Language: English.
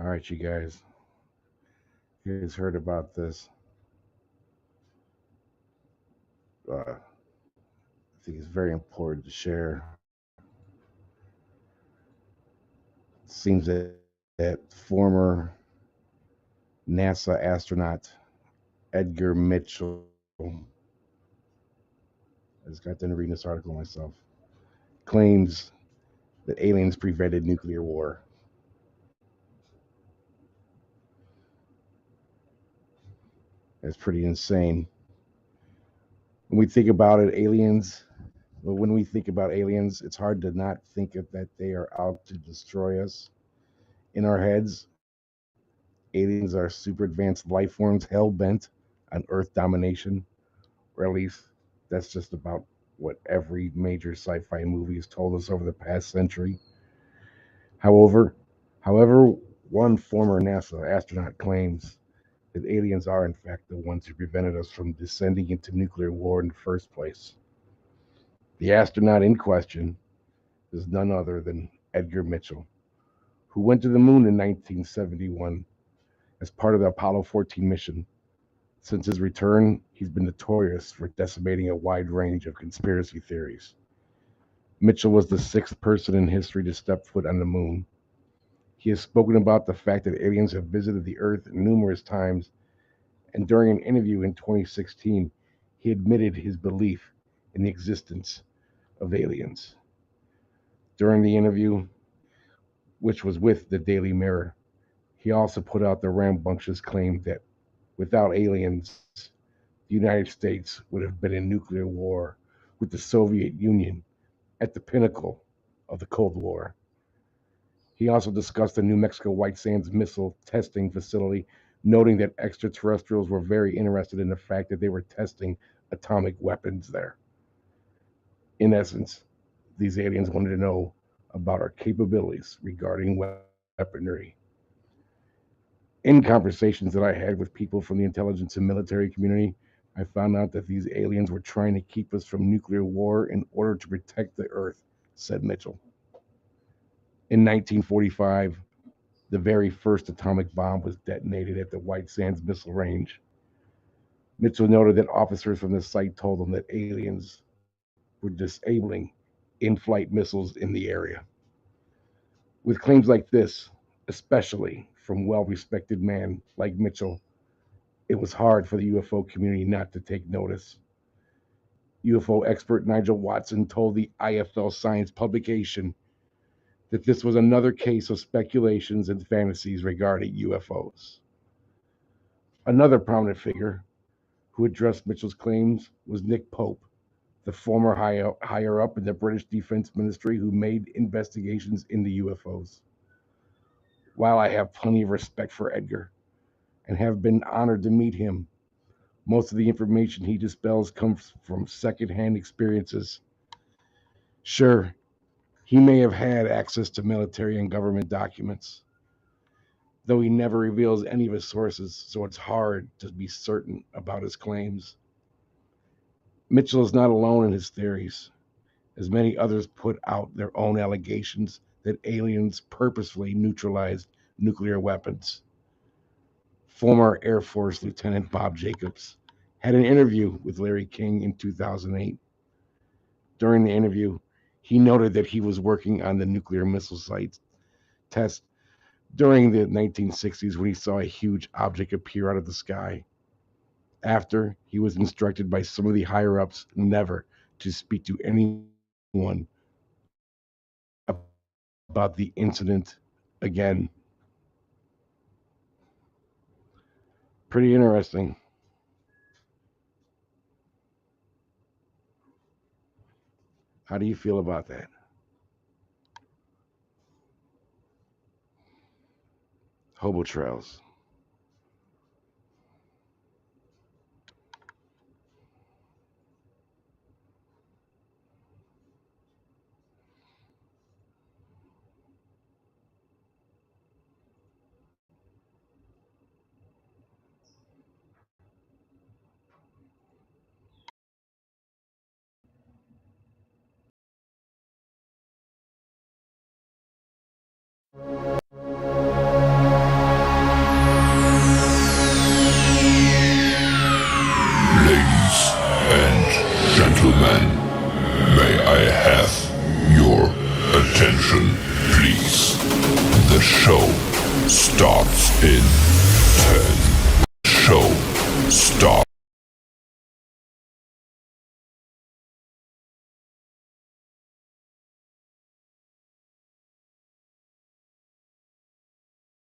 All right, you guys heard about this. I think it's very important to share. It seems that former NASA astronaut Edgar Mitchell, I just got done reading this article myself, claims that aliens prevented nuclear war. That's pretty insane. When we think about it, when we think about aliens, it's hard to not think of that they are out to destroy us. In our heads, aliens are super advanced life forms hell bent on Earth domination, or at least that's just about what every major sci-fi movie has told us over the past century. However, however, one former NASA astronaut claims that aliens are in fact the ones who prevented us from descending into nuclear war in the first place. The astronaut in question is none other than Edgar Mitchell, who went to the moon in 1971 as part of the Apollo 14 mission. Since his return, he's been notorious for decimating a wide range of conspiracy theories. Mitchell was the sixth person in history to step foot on the moon. He has spoken about the fact that aliens have visited the Earth numerous times, and during an interview in 2016, he admitted his belief in the existence of aliens. During the interview, which was with the Daily Mirror, he also put out the rambunctious claim that without aliens, the United States would have been in nuclear war with the Soviet Union at the pinnacle of the Cold War. He also discussed the New Mexico White Sands missile testing facility, noting that extraterrestrials were very interested in the fact that they were testing atomic weapons there. In essence, these aliens wanted to know about our capabilities regarding weaponry. In conversations that I had with people from the intelligence and military community, I found out that these aliens were trying to keep us from nuclear war in order to protect the Earth, said Mitchell. In 1945, the very first atomic bomb was detonated at the White Sands Missile Range. Mitchell noted that officers from the site told him that aliens were disabling in flight missiles in the area. With claims like this, especially from well respected men like Mitchell, it was hard for the UFO community not to take notice. UFO expert Nigel Watson told the IFL Science publication that this was another case of speculations and fantasies regarding UFOs. Another prominent figure who addressed Mitchell's claims was Nick Pope, the former higher up in the British Defense Ministry who made investigations into UFOs. While I have plenty of respect for Edgar and have been honored to meet him, most of the information he dispels comes from secondhand experiences. Sure, he may have had access to military and government documents, though he never reveals any of his sources, so it's hard to be certain about his claims. Mitchell is not alone in his theories, as many others put out their own allegations that aliens purposefully neutralized nuclear weapons. Former Air Force Lieutenant Bob Jacobs had an interview with Larry King in 2008. During the interview, he noted that he was working on the nuclear missile site test during the 1960s when he saw a huge object appear out of the sky. After, he was instructed by some of the higher ups never to speak to anyone about the incident again. Pretty interesting. How do you feel about that? Hobo trails. I have your attention, please. The show starts in 10. Show start.